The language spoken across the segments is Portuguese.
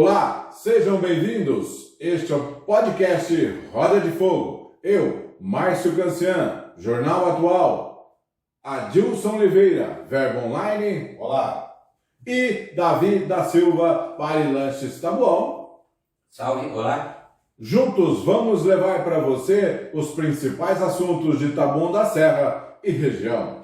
Olá, sejam bem-vindos. Este é o podcast Roda de Fogo. Eu, Márcio Cancian, Jornal Atual. Adilson Oliveira, Verbo Online. Olá. E Davi da Silva, Vale Lanches Taboão. Salve, olá. Juntos vamos levar para você os principais assuntos de Taboão da Serra e região.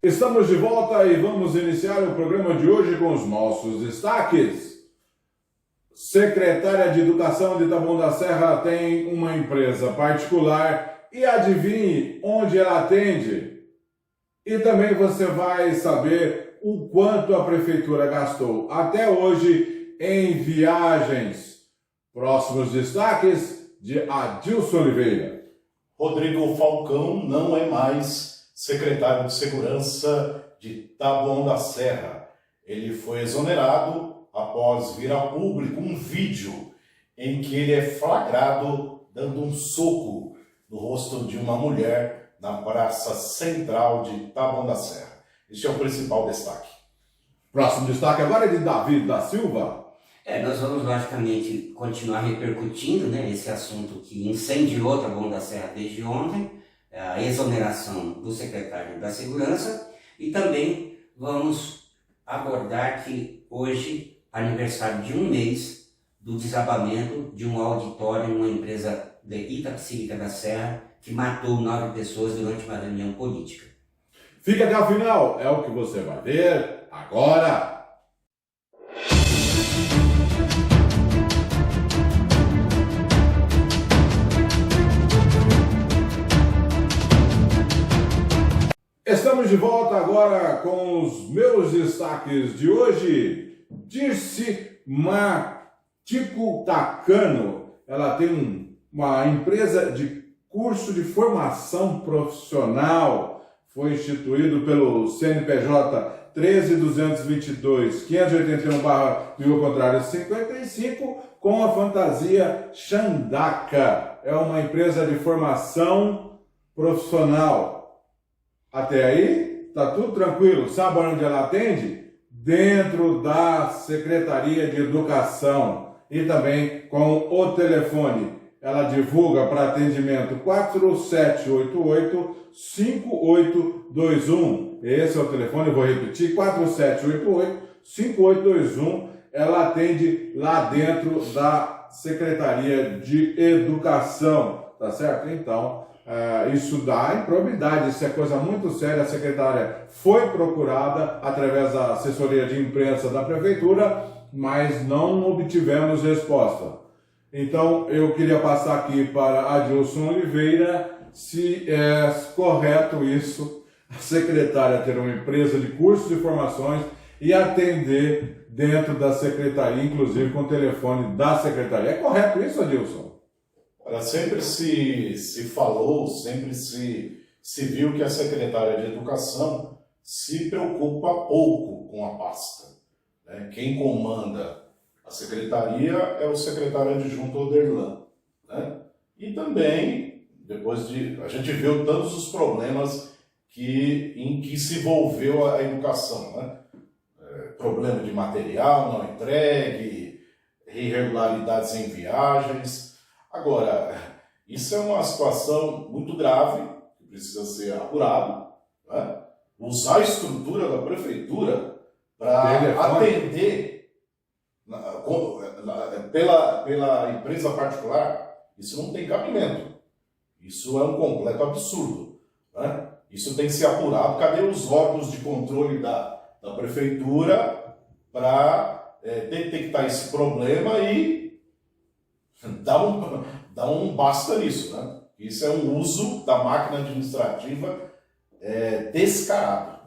Estamos de volta e vamos iniciar o programa de hoje com os nossos destaques. Secretária de Educação de Taboão da Serra tem uma empresa particular e adivinhe onde ela atende. E também você vai saber o quanto a prefeitura gastou até hoje em viagens. Próximos destaques de Adilson Oliveira. Rodrigo Falcão não é mais secretário de Segurança de Taboão da Serra. Ele foi exonerado após vir a público um vídeo em que ele é flagrado dando um soco no rosto de uma mulher na praça central de Taboão da Serra. Este é o principal destaque. Próximo destaque agora é de Davi da Silva. Nós vamos logicamente continuar repercutindo, esse assunto que incendiou Taboão da Serra desde ontem, a exoneração do secretário da Segurança, e também vamos abordar que hoje, aniversário de um mês do desabamento de um auditório numa empresa de Itapecerica da Serra, que matou 9 pessoas durante uma reunião política. Fica até o final, é o que você vai ver agora. Estamos de volta agora com os meus destaques de hoje. Dirce Matico Tacano, ela tem uma empresa de curso de formação profissional, foi instituído pelo CNPJ 13.222.581/55 com a fantasia Xandaca. É uma empresa de formação profissional. Até aí, tá tudo tranquilo. Sabe onde ela atende? Dentro da Secretaria de Educação e também com o telefone. Ela divulga para atendimento 4788-5821. Esse é o telefone, eu vou repetir, 4788-5821. Ela atende lá dentro da Secretaria de Educação, tá certo? Então, isso dá improbidade, isso é coisa muito séria. A secretária foi procurada através da assessoria de imprensa da prefeitura, mas não obtivemos resposta. Então, eu queria passar aqui para Adilson Oliveira se é correto isso, a secretária ter uma empresa de cursos de formações e atender dentro da secretaria, inclusive com o telefone da secretaria. É correto isso, Adilson? Sempre se falou, sempre se viu que a secretária de Educação se preocupa pouco com a pasta. Quem comanda a secretaria é o secretário adjunto Oderlan. E também, a gente viu todos os problemas em que se envolveu a educação. Problema de material não entregue, irregularidades em viagens. Agora, isso é uma situação muito grave, que precisa ser apurado. Usar a estrutura da prefeitura para atender pela empresa particular, isso não tem cabimento. Isso é um completo absurdo. Isso tem que ser apurado. Cadê os órgãos de controle da prefeitura para detectar esse problema e dá um basta nisso, Isso é um uso da máquina administrativa descarado.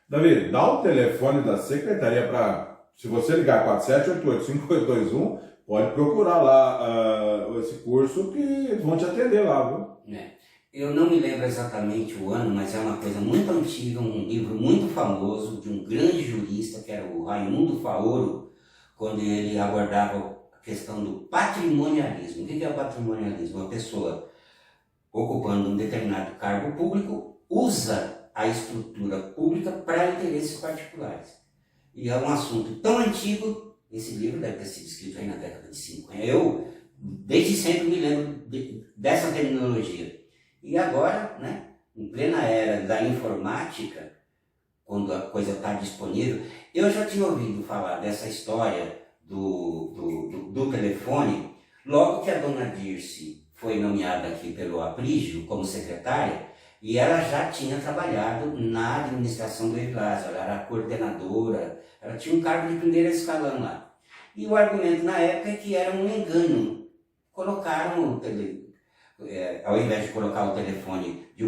Davi, dá o telefone da secretaria para, se você ligar 4788-5821, pode procurar lá esse curso que vão te atender lá, viu? Eu não me lembro exatamente o ano, mas é uma coisa muito antiga, um livro muito famoso de um grande jurista, que era o Raimundo Faoro, quando ele abordava a questão do patrimonialismo. O que é o patrimonialismo? Uma pessoa ocupando um determinado cargo público, usa a estrutura pública para interesses particulares. E é um assunto tão antigo, esse livro deve ter sido escrito aí na década de 50. Eu, desde sempre, me lembro dessa terminologia. E agora, né, em plena era da informática, quando a coisa está disponível, eu já tinha ouvido falar dessa história do telefone, logo que a dona Dirce foi nomeada aqui pelo Aprígio como secretária, e ela já tinha trabalhado na administração do Evilásio, ela era coordenadora, ela tinha um cargo de primeiro escalão lá. E o argumento na época é que era um engano. Colocaram ao invés de colocar o telefone de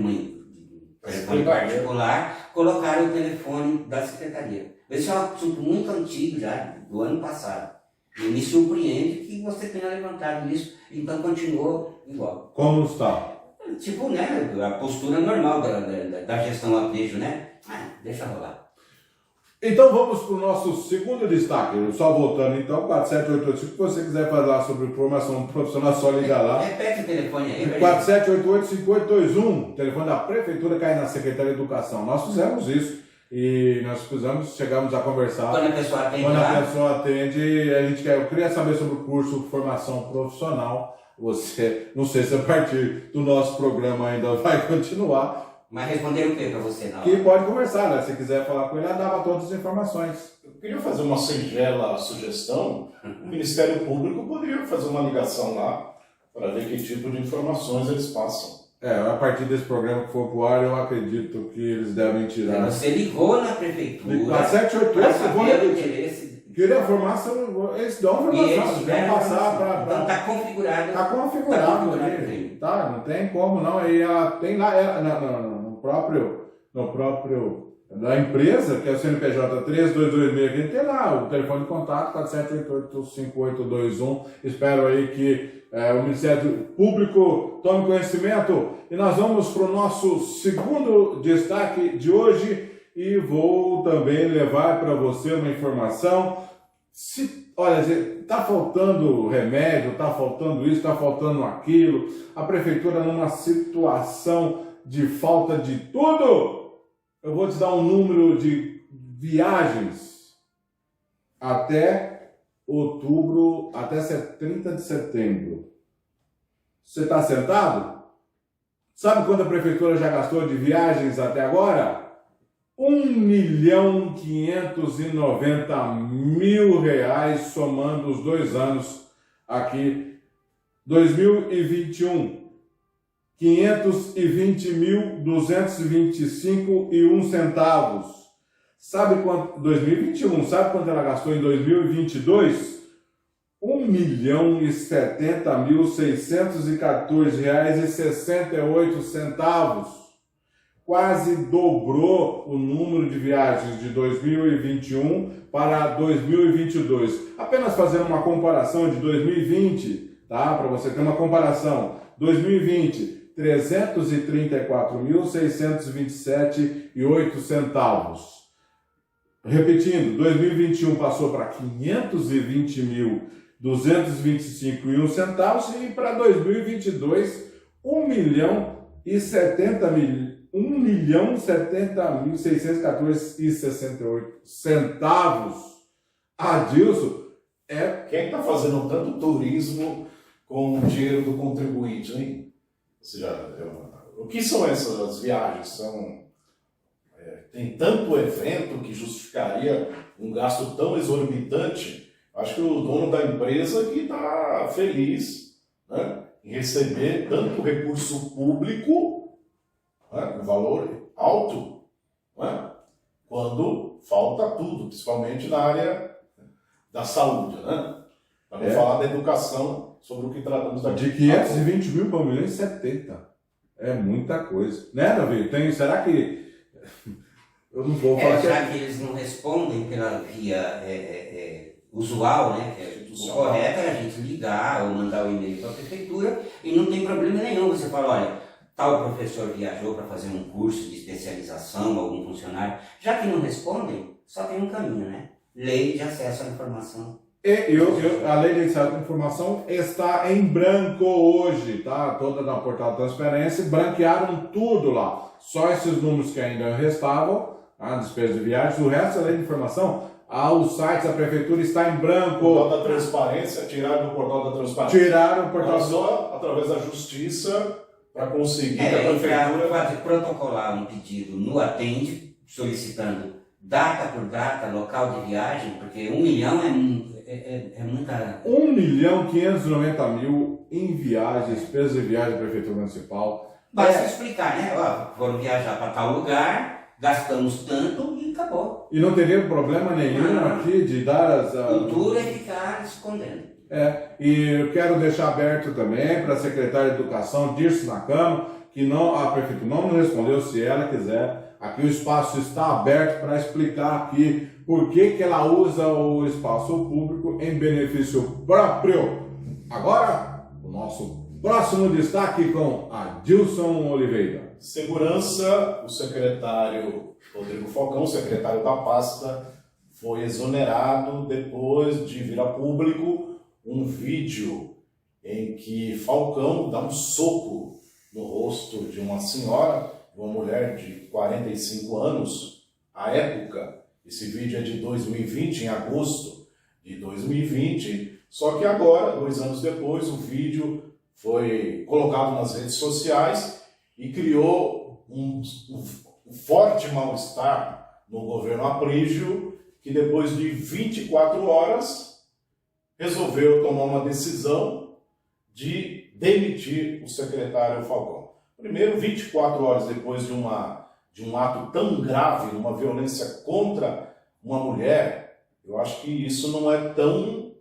telefone particular, colocaram o telefone da secretaria. Esse é um assunto muito antigo já, do ano passado. E me surpreende que você tenha levantado isso, então continuou igual. Como está? Tipo, né, a postura normal da gestão Aprígio, né? Deixa rolar. Então vamos para o nosso segundo destaque. Só voltando então, 47885, se você quiser falar sobre formação profissional, só ligar lá. Repete o telefone aí. 4788-5821, telefone da Prefeitura cai na Secretaria de Educação. Nós fizemos isso e chegamos a conversar. Quando a pessoa atende Quando a pessoa atende, eu queria saber sobre o curso Formação Profissional. Você, não sei se a partir do nosso programa ainda vai continuar. Mas responder o que para você, não? Que pode conversar, né? Se quiser falar com ele, ela dava todas as informações. Eu queria fazer uma singela sugestão. O Ministério Público poderia fazer uma ligação lá para ver que tipo de informações eles passam. A partir desse programa que for pro ar, eu acredito que eles devem tirar. Você ligou na prefeitura. 4788, para eu vou saber o interesse. Queria informação, eles dão informação, eles vão passar para. Então está configurado. Está configurado ali. Tá, não tem como não. E tem lá no próprio da empresa, que é o CNPJ 3226, tem lá o telefone de contato 4788-5821. Espero aí que o Ministério Público tome conhecimento. E nós vamos para o nosso segundo destaque de hoje. E vou também levar para você uma informação. Olha, está faltando remédio, está faltando isso, está faltando aquilo. A prefeitura numa situação de falta de tudo. Eu vou te dar um número de viagens até outubro, até 30 de setembro. Você está sentado? Sabe quanto a prefeitura já gastou de viagens até agora? R$1.590.000 somando os 2 anos aqui. 2021, 520.225,01 centavos. Sabe quanto? 2021, sabe quanto ela gastou em 2022? R$1.070.614,68. Quase dobrou o número de viagens de 2021 para 2022. Apenas fazendo uma comparação de 2020, tá? Para você ter uma comparação. 2020, 334.627,08 centavos. Repetindo, 2021 passou para 520.225,01 centavos e para 2022, 1.070.614,68 centavos. Adilson, Quem está fazendo tanto turismo com o dinheiro do contribuinte, hein? Ou seja, o que são essas viagens? Tem tanto evento que justificaria um gasto tão exorbitante. Acho que o dono da empresa que está feliz, né, em receber tanto recurso público, né, um valor alto, né, quando falta tudo, principalmente na área da saúde, né? Para não falar da educação, sobre o que tratamos aqui. De 520 mil para 1.070. É muita coisa. Né, Davi? Será que... Eu não vou falar já que eles não respondem pela via usual, né? O correto é a gente ligar ou mandar o e-mail para a prefeitura e não tem problema nenhum. Você fala, olha, tal professor viajou para fazer um curso de especialização, algum funcionário. Já que não respondem, só tem um caminho, né? Lei de acesso à informação A lei de iniciativa de informação está em branco hoje, tá? Toda na portal de transparência, branquearam tudo lá. Só esses números que ainda restavam, a despesa de viagens, o resto da lei de informação, o site da prefeitura está em branco. O portal da transparência, tiraram o portal da transparência. Tiraram o portal só através da justiça para conseguir que a prefeitura pode protocolar um pedido no Atende, solicitando data por data, local de viagem, porque 1 milhão é muita... 1.590.000 em viagens, despesas de viagem da prefeitura municipal. Basta explicar, né? Ó, foram viajar para tal lugar, gastamos tanto e acabou. E não teria problema nenhum aqui de dar as... Cultura é ficar escondendo. E eu quero deixar aberto também para a secretária de Educação, Dirce Nakano, que a prefeitura não nos respondeu, se ela quiser. Aqui o espaço está aberto para explicar aqui por que ela usa o espaço público em benefício próprio. Agora, o nosso próximo destaque com Adilson Oliveira. Segurança, o secretário Rodrigo Falcão, secretário da pasta, foi exonerado depois de vir a público um vídeo em que Falcão dá um soco no rosto de uma senhora, uma mulher de 45 anos, à época. Esse vídeo é de 2020, em agosto de 2020, só que agora, 2 anos depois, o vídeo foi colocado nas redes sociais e criou um forte mal-estar no governo Aprígio, que depois de 24 horas resolveu tomar uma decisão de demitir o secretário Falcão. Primeiro, 24 horas depois de um ato tão grave, uma violência contra uma mulher, eu acho que isso não é tão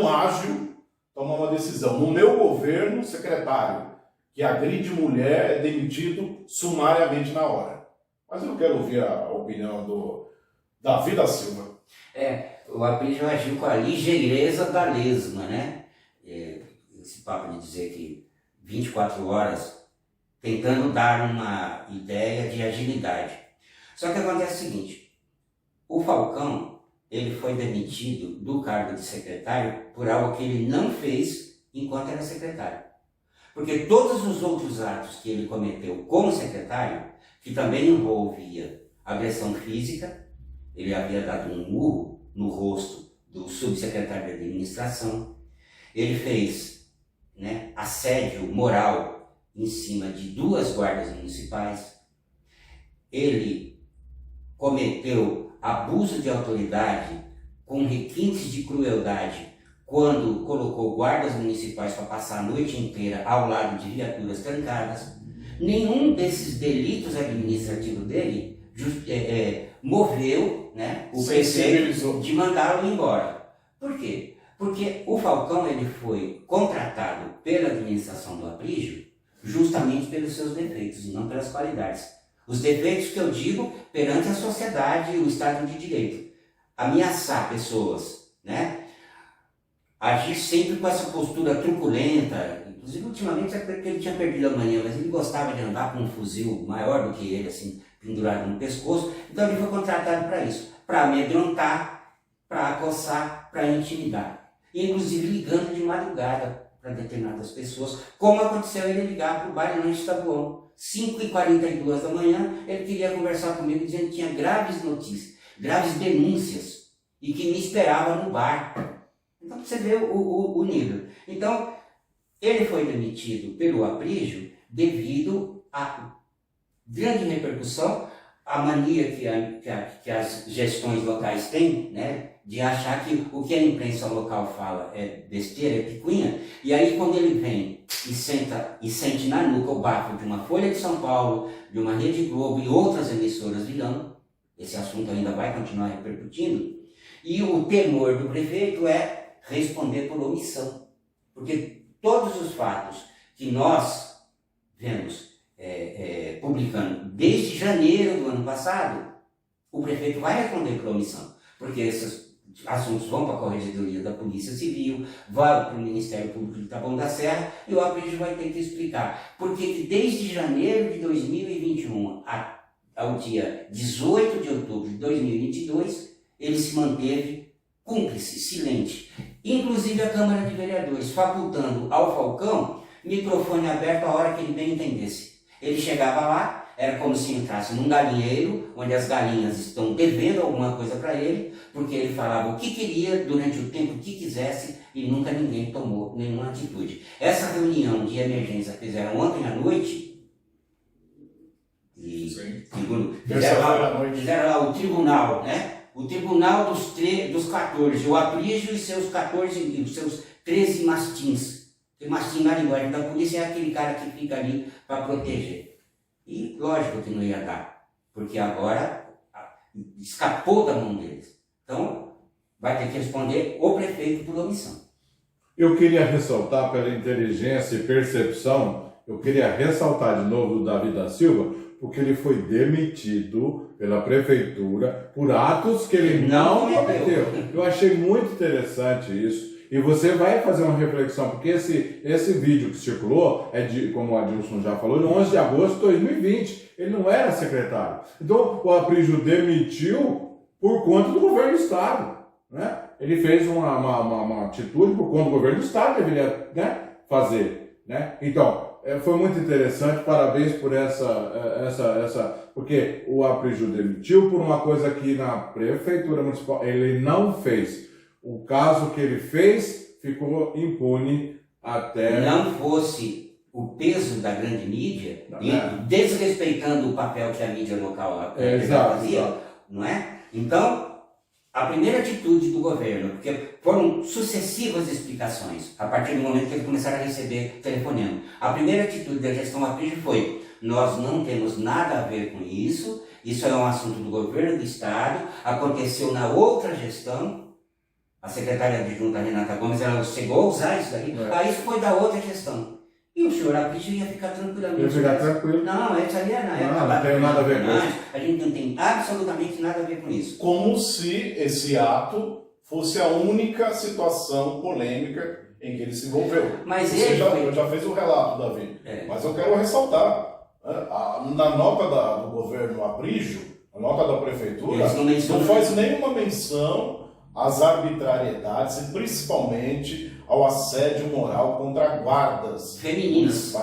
ágil tomar uma decisão. No meu governo, secretário que agride mulher é demitido sumariamente na hora. Mas eu quero ouvir a opinião do Davi da Silva. O Aprígio agiu com a ligeireza da lesma, né? Esse papo de dizer que 24 horas tentando dar uma ideia de agilidade. Só que acontece o seguinte, o Falcão, ele foi demitido do cargo de secretário por algo que ele não fez enquanto era secretário. Porque todos os outros atos que ele cometeu como secretário, que também envolvia agressão física, ele havia dado um murro no rosto do subsecretário de administração, ele fez assédio moral em cima de 2 guardas municipais, ele cometeu abuso de autoridade com requintes de crueldade quando colocou guardas municipais para passar a noite inteira ao lado de viaturas trancadas. Nenhum desses delitos administrativos dele moveu o prefeito de mandá-lo embora. Por quê? Porque o Falcão ele foi contratado pela administração do Aprígio justamente pelos seus defeitos e não pelas qualidades. Os defeitos que eu digo perante a sociedade e o Estado de Direito. Ameaçar pessoas, agir sempre com essa postura truculenta. Inclusive, ultimamente, é porque ele tinha perdido a mania, mas ele gostava de andar com um fuzil maior do que ele, assim, pendurado no pescoço. Então, ele foi contratado para isso, para amedrontar, para acossar, para intimidar. E, inclusive, ligando de madrugada para determinadas pessoas, como aconteceu ele ligar para o Bailão de Taboão. 5h42 da manhã, ele queria conversar comigo, dizendo que tinha graves notícias, graves denúncias, e que me esperava no bar. Então, você vê o nível. Então, ele foi demitido pelo Aprígio devido à grande repercussão, a mania que as gestões locais têm, de achar que o que a imprensa local fala é besteira, é picuinha, e aí quando ele vem e sente na nuca o bafo de uma Folha de São Paulo, de uma Rede Globo e outras emissoras virando, esse assunto ainda vai continuar repercutindo, e o temor do prefeito é responder por omissão, porque todos os fatos que nós vemos publicando desde janeiro do ano passado, o prefeito vai responder por omissão, porque esses assuntos vão para a Corregedoria da Polícia Civil, vão para o Ministério Público de Taboão da Serra, e o Aprígio vai ter que explicar porque desde janeiro de 2021 ao dia 18 de outubro de 2022, ele se manteve cúmplice, silente. Inclusive a Câmara de Vereadores, facultando ao Falcão microfone aberto a hora que ele bem entendesse. Ele chegava lá, era como se entrasse num galinheiro, onde as galinhas estão devendo alguma coisa para ele, porque ele falava o que queria durante o tempo que quisesse e nunca ninguém tomou nenhuma atitude. Essa reunião de emergência que fizeram ontem à noite, e fizeram lá o tribunal, né? O tribunal dos 14, o Aprígio e seus 14 e os seus 13 mastins. Porque mastim na linguagem da polícia é aquele cara que fica ali para proteger. E lógico que não ia dar, porque agora escapou da mão deles. Então, vai ter que responder o prefeito por omissão. Eu queria ressaltar pela inteligência e percepção, eu queria ressaltar de novo o Davi da Silva, porque ele foi demitido pela prefeitura por atos que ele não cometeu. Eu achei muito interessante isso. E você vai fazer uma reflexão, porque esse vídeo que circulou é de, como o Adilson já falou, de 11 de agosto de 2020. Ele não era secretário. Então, o Aprígio demitiu por conta do governo do Estado, né? Ele fez uma atitude por conta do governo do Estado, deveria, né, fazer, né? Então, foi muito interessante, parabéns por porque o Aprígio demitiu por uma coisa que na prefeitura municipal ele não fez. O caso que ele fez ficou impune até... Não fosse o peso da grande mídia, desrespeitando o papel que a mídia local fazia, não é? Então, a primeira atitude do governo, porque foram sucessivas explicações, a partir do momento que eles começaram a receber telefonema. A primeira atitude da gestão Aprígio foi: nós não temos nada a ver com isso, isso é um assunto do governo do Estado, aconteceu na outra gestão. A secretária adjunta Renata Gomes, ela chegou a usar isso daí, aí isso foi da outra gestão. E o senhor Aprígio ia ficar tranquilamente. Ia ficar tranquilo. Não, isso ali é na época. Não tem nada a ver com isso. A gente não tem absolutamente nada a ver com isso. Como se esse ato fosse a única situação polêmica em que ele se envolveu. Mas Você ele já fez o relato, Davi. Mas eu quero ressaltar. Na nota do governo Aprígio, a nota da prefeitura, não faz nenhuma menção às arbitrariedades e principalmente ao assédio moral contra guardas femininas,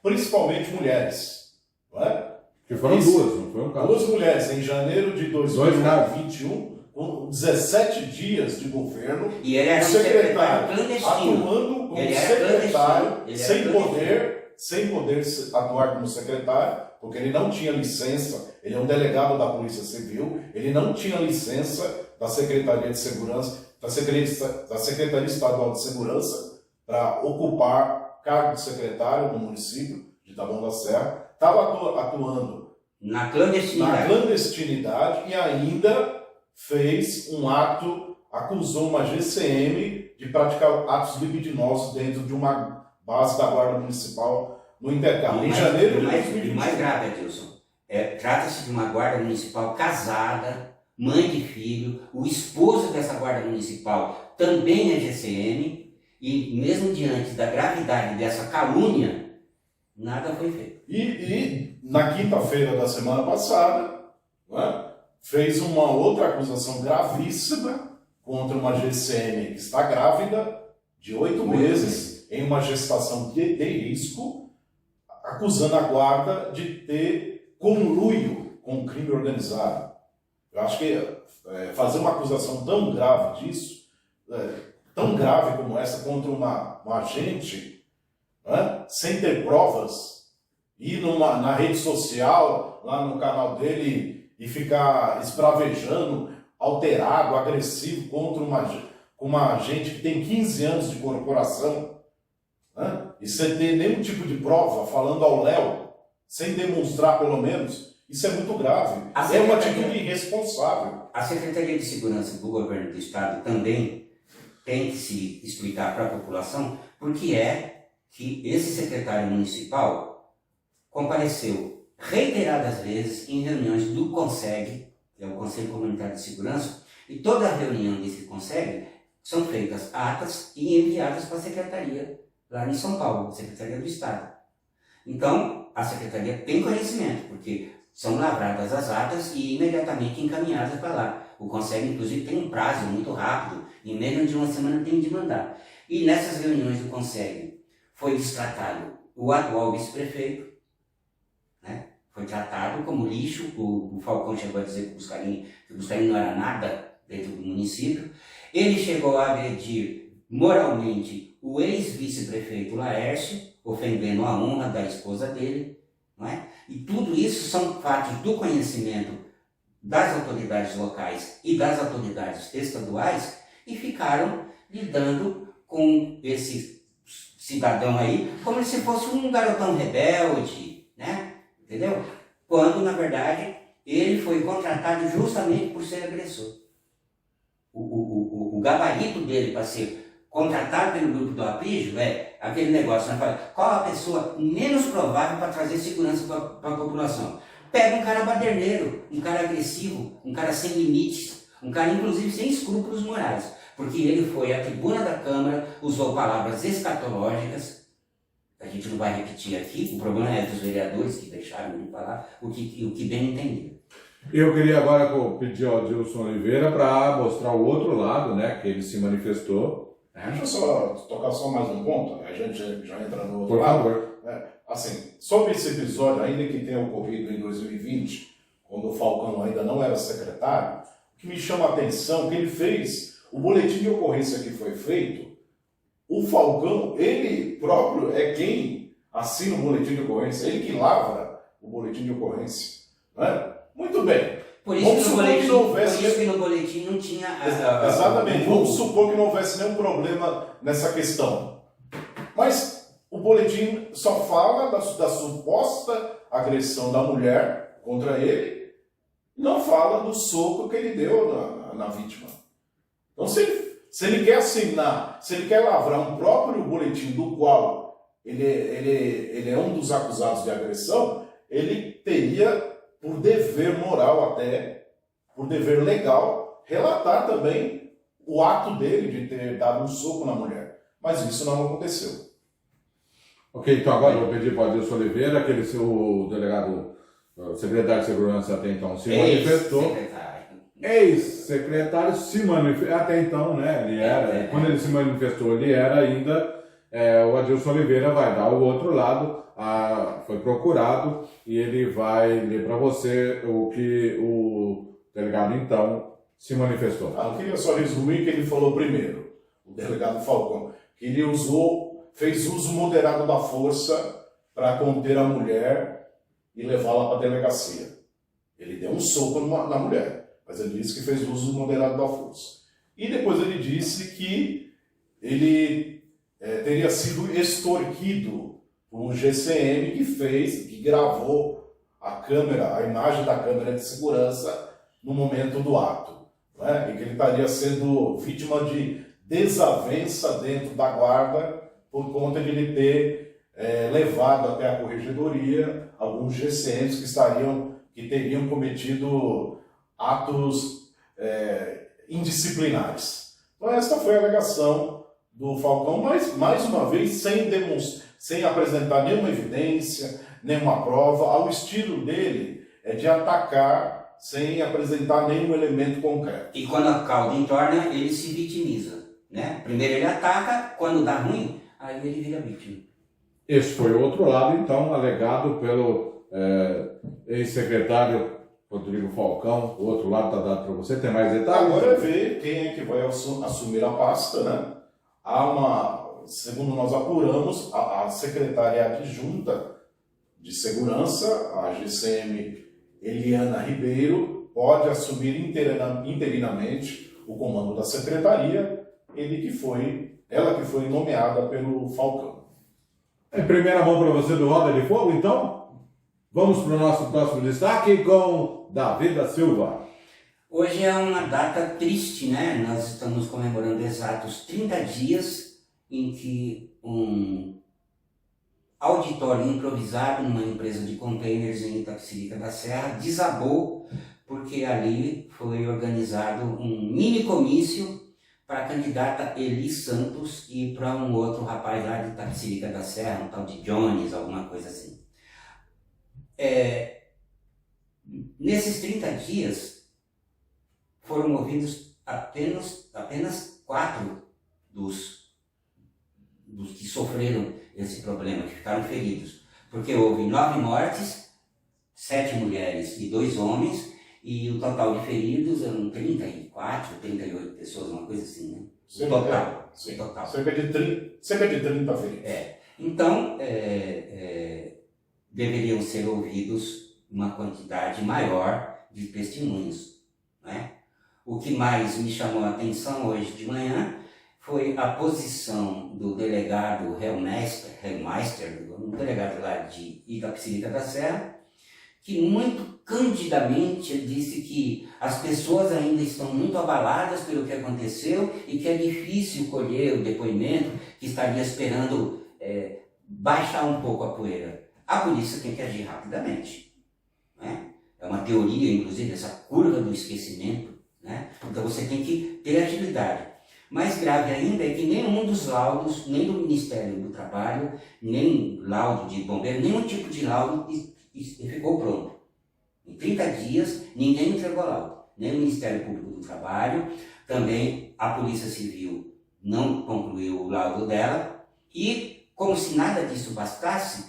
principalmente mulheres. Não é? Que foram duas, não foi um caso. Duas mulheres em janeiro de 2021, com 17 dias de governo, e ele era o secretário clandestino. Atuando como secretário, sem poder atuar como secretário, porque ele não tinha licença, ele é um delegado da Polícia Civil, ele não tinha licença da Secretaria de Segurança, da Secretaria Estadual de Segurança, para ocupar cargo de secretário no município de Taboão da Serra, estava atuando na clandestinidade e ainda fez um ato, acusou uma GCM de praticar atos libidinosos dentro de uma base da Guarda Municipal no Intercâmbio. Em janeiro de 2021. O mais grave, Adilson, trata-se de uma guarda municipal casada, mãe de filho, o esposo dessa guarda municipal também é GCM, e mesmo diante da gravidade dessa calúnia, nada foi feito. E na quinta-feira da semana passada, né, fez uma outra acusação gravíssima contra uma GCM que está grávida de 8 meses, em uma gestação de risco, acusando a guarda de ter conluio com o crime organizado. Eu acho que fazer uma acusação tão grave disso, tão grave como essa contra uma agente, né, sem ter provas, ir na rede social, lá no canal dele, e ficar esbravejando, alterado, agressivo contra uma agente que tem 15 anos de corporação, né, e sem ter nenhum tipo de prova, falando ao léu, sem demonstrar pelo menos. Isso é muito grave. É uma atitude irresponsável. A Secretaria de Segurança do Governo do Estado também tem que se explicar para a população porque é que esse secretário municipal compareceu reiteradas vezes em reuniões do CONSEG, que é o Conselho Comunitário de Segurança, e toda a reunião desse CONSEG são feitas atas e enviadas para a Secretaria lá em São Paulo, Secretaria do Estado. Então, a Secretaria tem conhecimento, porque são lavradas as atas e imediatamente encaminhadas para lá. O Conselho, inclusive, tem um prazo muito rápido, em menos de uma semana tem de mandar. E nessas reuniões do Conselho foi destratado o atual vice-prefeito, né? Foi tratado como lixo. O Falcão chegou a dizer que o Buscarini não era nada dentro do município. Ele chegou a agredir moralmente o ex-vice-prefeito Laércio, ofendendo a honra da esposa dele, não é? E tudo isso são fatos do conhecimento das autoridades locais e das autoridades estaduais, e ficaram lidando com esse cidadão aí como se fosse um garotão rebelde, né? Entendeu? Quando, na verdade, ele foi contratado justamente por ser agressor. O gabarito dele para ser contratado pelo grupo do Aprígio é aquele negócio, né? Qual a pessoa menos provável para trazer segurança para a população? Pega um cara baderneiro, um cara agressivo, um cara sem limites, um cara inclusive sem escrúpulos morais, porque ele foi à tribuna da Câmara, usou palavras escatológicas, a gente não vai repetir aqui, o problema é dos vereadores que deixaram de falar o que bem entenderam. Eu queria agora pedir ao Adilson Oliveira para mostrar o outro lado, né, que ele se manifestou. Deixa eu só tocar só mais um ponto, a gente já entra no outro Por lado. favor. Assim, sobre esse episódio, ainda que tenha ocorrido em 2020, quando o Falcão ainda não era secretário, o que me chama a atenção é que ele fez, o boletim de ocorrência que foi feito, o Falcão, ele próprio é quem assina o boletim de ocorrência, ele que lavra o boletim de ocorrência. Não é? Muito bem. Por isso Vamos que supor que não houvesse... no boletim não tinha... Exatamente. Vamos supor que não houvesse nenhum problema nessa questão. Mas o boletim só fala da suposta agressão da mulher contra ele, não fala do soco que ele deu na vítima. Então, se ele quer assinar, se ele quer lavrar um próprio boletim do qual ele é um dos acusados de agressão, ele teria, por dever moral até, por dever legal, relatar também o ato dele de ter dado um soco na mulher. Mas isso não aconteceu. Ok, então agora eu vou pedir para o Adilson Oliveira, o delegado, o secretário de Segurança até então se manifestou. Ex-secretário se manifestou, até então, né, ele era, quando ele se manifestou, ele era ainda, o Adilson Oliveira vai dar o outro lado, foi procurado, e ele vai ler para você o que o delegado então se manifestou. Eu queria só resumir o que ele falou primeiro, o delegado Falcão, que ele fez uso moderado da força para conter a mulher e levá-la para a delegacia. Ele deu um soco na mulher, mas ele disse que fez uso moderado da força. E depois ele disse que ele teria sido extorquido por um GCM que gravou a imagem da câmera de segurança no momento do ato, né? E que ele estaria sendo vítima de desavença dentro da guarda por conta de ele ter levado até a corregedoria alguns GCMs que teriam cometido atos indisciplinares. Então esta foi a alegação do Falcão, mas mais uma vez sem apresentar nenhuma evidência, nenhuma prova, ao estilo dele de atacar sem apresentar nenhum elemento concreto. E quando a calda entorna, ele se vitimiza, né? Primeiro ele ataca, quando dá ruim, aí ele vira vítima. Esse foi o outro lado, então, alegado pelo ex-secretário Rodrigo Falcão. O outro lado está dado para você. Tem mais detalhes? Agora é ver quem é que vai assumir a pasta, né? Segundo nós apuramos, a secretária adjunta de segurança, a GCM Eliana Ribeiro, pode assumir interinamente o comando da secretaria, ela que foi nomeada pelo Falcão. Em primeira mão para você do Roda de Fogo, então, vamos para o nosso próximo destaque com Davi da Silva. Hoje é uma data triste, né? Nós estamos comemorando exatos 30 dias em que um auditório improvisado numa empresa de containers em Itapecerica da Serra desabou porque ali foi organizado um mini comício para a candidata Eli Santos e para um outro rapaz lá de Itapecerica da Serra, um tal de Jones, alguma coisa assim. Nesses 30 dias, foram movidos apenas 4 dos que sofreram esse problema, que ficaram feridos. Porque houve 9 mortes, 7 mulheres e 2 homens, e o total de feridos eram 34, 38 pessoas, uma coisa assim, né? Total. Cerca de 30 feridos. Então, deveriam ser ouvidos uma quantidade maior de testemunhos, né? O que mais me chamou a atenção hoje de manhã foi a posição do delegado Hellmeister, um delegado lá de Itapecerica da Serra, que muito candidamente disse que as pessoas ainda estão muito abaladas pelo que aconteceu e que é difícil colher o depoimento, que estaria esperando baixar um pouco a poeira. A polícia tem que agir rapidamente, né? É uma teoria, inclusive, essa curva do esquecimento, né? Então você tem que ter agilidade. Mais grave ainda é que nenhum dos laudos, nem do Ministério do Trabalho, nem laudo de bombeiro, nenhum tipo de laudo ficou pronto. Em 30 dias, ninguém entregou laudo. Nem o Ministério Público do Trabalho, também a Polícia Civil não concluiu o laudo dela. E, como se nada disso bastasse,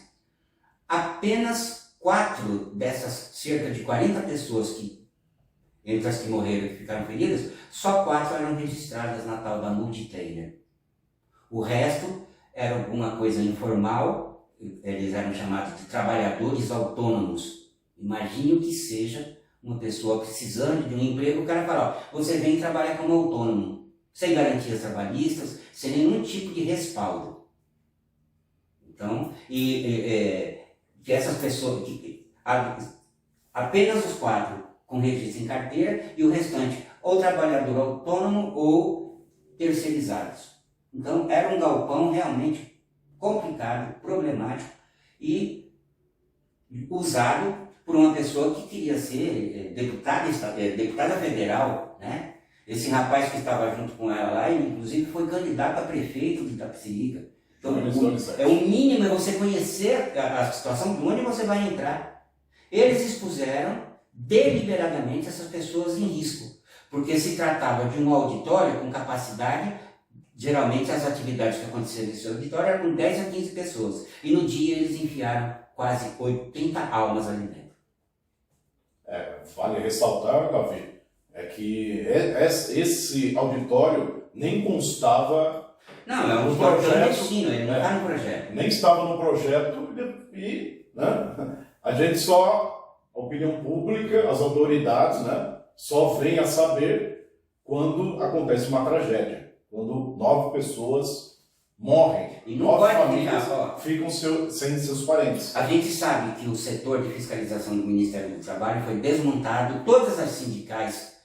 apenas 4 dessas cerca de 40 pessoas entre as que morreram e ficaram feridas, só 4 eram registradas na tal da multi-trailer. O resto era alguma coisa informal, eles eram chamados de trabalhadores autônomos. Imagine o que seja uma pessoa precisando de um emprego, o cara fala, ó, você vem trabalhar como autônomo, sem garantias trabalhistas, sem nenhum tipo de respaldo. Então, que essas pessoas, apenas os 4 com registro em carteira e o restante ou trabalhador autônomo ou terceirizados. Então era um galpão realmente complicado, problemático e usado por uma pessoa que queria ser deputada federal, né? Esse rapaz que estava junto com ela lá, ele inclusive foi candidato a prefeito de Itapecerica. Então o mínimo é você conhecer a situação de onde você vai entrar. Eles expuseram deliberadamente essas pessoas em risco, porque se tratava de um auditório com capacidade, geralmente as atividades que aconteceram nesse auditório eram com 10 a 15 pessoas, e no dia eles enfiaram quase 80 almas ali dentro. Vale ressaltar, Davi, que esse auditório nem constava. Não, é um clandestino, ele não está no projeto. Nem estava no projeto e né, a gente só... A opinião pública, as autoridades, né, só vêm a saber quando acontece uma tragédia, quando 9 pessoas morrem, e não 9 pode famílias ficar, ficam sem seus parentes. A gente sabe que o setor de fiscalização do Ministério do Trabalho foi desmontado, todas as centrais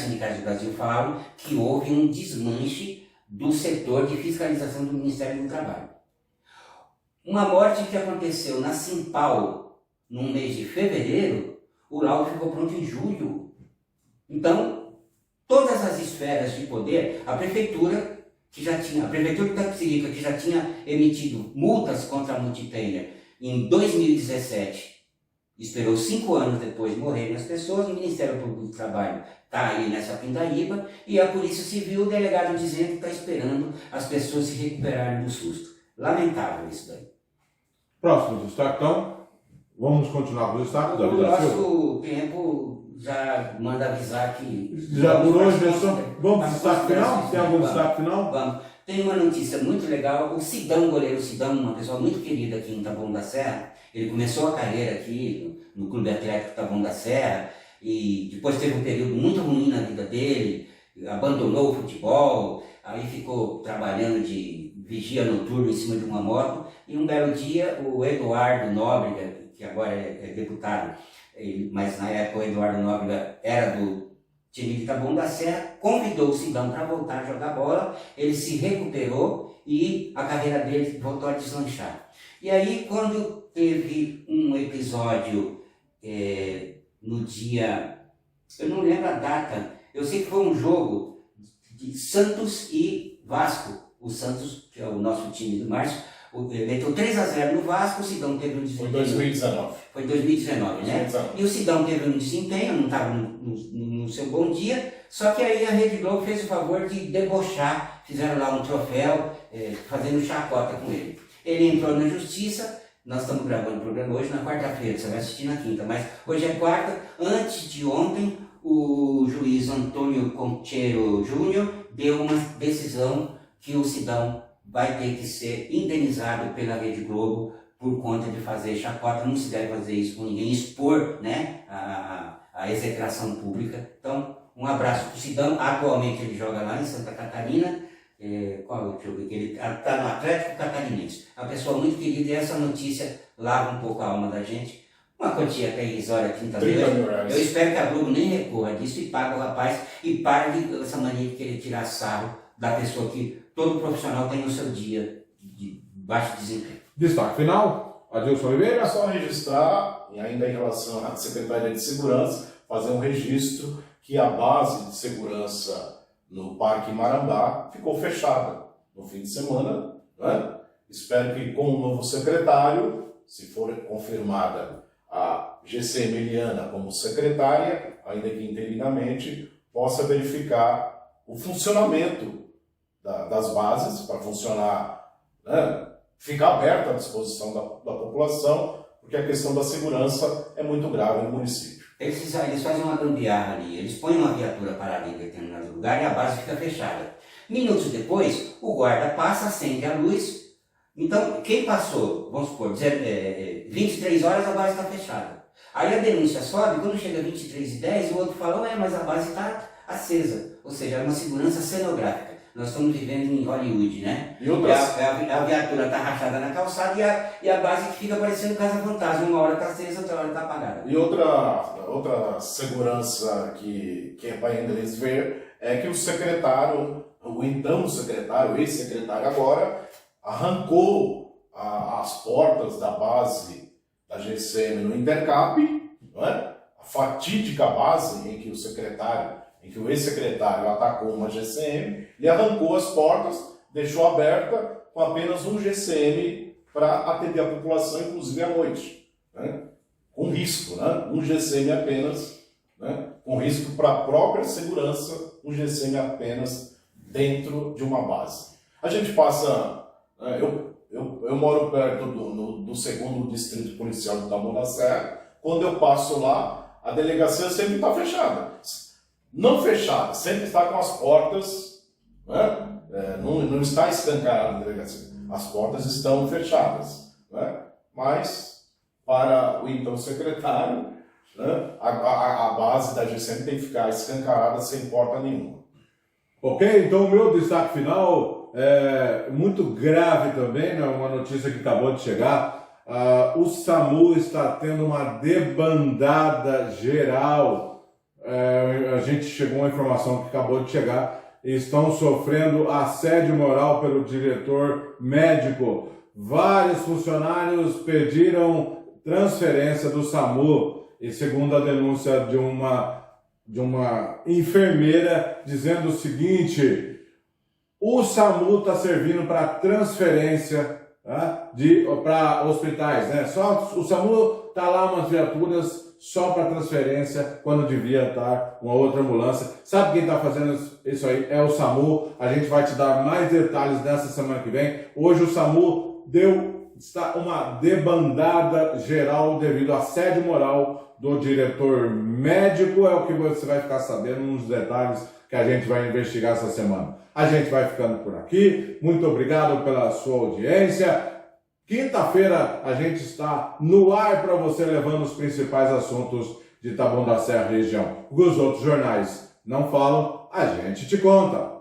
sindicais do Brasil falaram que houve um desmanche do setor de fiscalização do Ministério do Trabalho. Uma morte que aconteceu na Simpal, no mês de fevereiro, o laudo ficou pronto em julho. Então, todas as esferas de poder, a prefeitura de Itapecerica, que já tinha emitido multas contra a multi-trailer em 2017, esperou 5 anos depois de morrerem as pessoas, o Ministério Público do Trabalho está aí nessa pindaíba, e a Polícia Civil, o delegado dizendo que está esperando as pessoas se recuperarem do susto. Lamentável isso daí. Próximo destaque, então. Vamos continuar com o destaque da O Vida Silva? nosso tempo já manda avisar que... Já por hoje, vamos para o destaque final? Tem algum destaque final? Vamos. Tem uma notícia muito legal. O Sidão, goleiro Sidão, uma pessoa muito querida aqui em Taboão da Serra, ele começou a carreira aqui no Clube Atlético Taboão da Serra e depois teve um período muito ruim na vida dele, abandonou o futebol, aí ficou trabalhando de vigia noturno em cima de uma moto, e um belo dia o Eduardo Nóbrega, que agora é deputado, mas na época o Eduardo Nóbrega era do time de Taboão da Serra, convidou o Sidão para voltar a jogar bola, ele se recuperou e a carreira dele voltou a deslanchar. E aí, quando teve um episódio no dia, eu não lembro a data, eu sei que foi um jogo de Santos e Vasco, o Santos, que é o nosso time do Márcio, Meteu 3-0 no Vasco, o Sidão teve um Foi desempenho... 2019. Foi 2019, né? 2019. E o Sidão teve um desempenho, não estava no seu bom dia, só que aí a Rede Globo fez o favor de debochar, fizeram lá um troféu, fazendo chacota com ele. Ele entrou na justiça, nós estamos gravando o programa hoje na quarta-feira, você vai assistir na quinta, mas hoje é quarta. Antes de ontem, o juiz Antônio Concheiro Júnior deu uma decisão que o Sidão vai ter que ser indenizado pela Rede Globo por conta de fazer chacota. Não se deve fazer isso com ninguém, expor, né, a execração pública. Então, um abraço para o Sidão. Atualmente ele joga lá em Santa Catarina. Deixa eu ver, ele está no Atlético Catarinense. É uma pessoa muito querida e essa notícia lava um pouco a alma da gente. Uma quantia até irrisória, 30 mil. Eu espero que a Globo nem recorra disso e pague o rapaz e pare de essa mania de querer tirar sarro da pessoa que todo profissional tem no seu dia de baixo desempenho. Destaque final, Adilson Oliveira. É só registrar, e ainda em relação à Secretaria de Segurança, fazer um registro que a base de segurança no Parque Marambá ficou fechada no fim de semana, né? Espero que com o novo secretário, se for confirmada a GCM Eliana como secretária, ainda que interinamente, possa verificar o funcionamento das bases para funcionar, né? Ficar aberto à disposição da população, porque a questão da segurança é muito grave no município. Eles fazem uma gambiarra ali, eles põem uma viatura parada em determinado lugar e a base fica fechada. Minutos depois, o guarda passa, acende a luz. Então, quem passou, vamos supor, 23 horas, a base está fechada. Aí a denúncia sobe, quando chega 23h10, o outro fala, mas a base está acesa. Ou seja, é uma segurança cenográfica. Nós estamos vivendo em Hollywood, né? E outras... a viatura está rachada na calçada e a base que fica parecendo casa fantasma. Uma hora está acesa, outra hora está apagada. E outra segurança que é para eles ver é que o secretário, o então secretário, o ex-secretário agora, arrancou as portas da base da GCM no Intercap, não é? A fatídica base em que o ex-secretário atacou uma GCM, ele arrancou as portas, deixou aberta com apenas um GCM para atender a população, inclusive à noite, né? Com risco, né? Um GCM apenas, né? Com risco para a própria segurança, um GCM apenas dentro de uma base. A gente passa... Eu moro perto do 2º Distrito Policial de Taboão da Serra. Quando eu passo lá, a delegacia sempre está fechada. Não fechada, sempre está com as portas, né? Não está escancarada a delegacia. As portas estão fechadas, né? Mas, para o então secretário, né, a base da GCM tem que ficar escancarada sem porta nenhuma. Ok, então o meu destaque final é muito grave também, né? Uma notícia que acabou de chegar. O SAMU está tendo uma debandada geral. A gente chegou uma informação que acabou de chegar. Estão sofrendo assédio moral pelo diretor médico. Vários funcionários pediram transferência do SAMU. E segundo a denúncia de uma enfermeira, dizendo o seguinte: o SAMU está servindo para transferência, tá, para hospitais, né? Só o SAMU está lá umas viaturas só para transferência, quando devia estar uma outra ambulância. Sabe quem está fazendo isso aí? É o SAMU. A gente vai te dar mais detalhes nessa semana que vem. Hoje o SAMU está uma debandada geral devido ao assédio moral do diretor médico. É o que você vai ficar sabendo nos detalhes que a gente vai investigar essa semana. A gente vai ficando por aqui. Muito obrigado pela sua audiência. Quinta-feira a gente está no ar para você, levando os principais assuntos de Taboão da Serra região. Os outros jornais não falam, a gente te conta.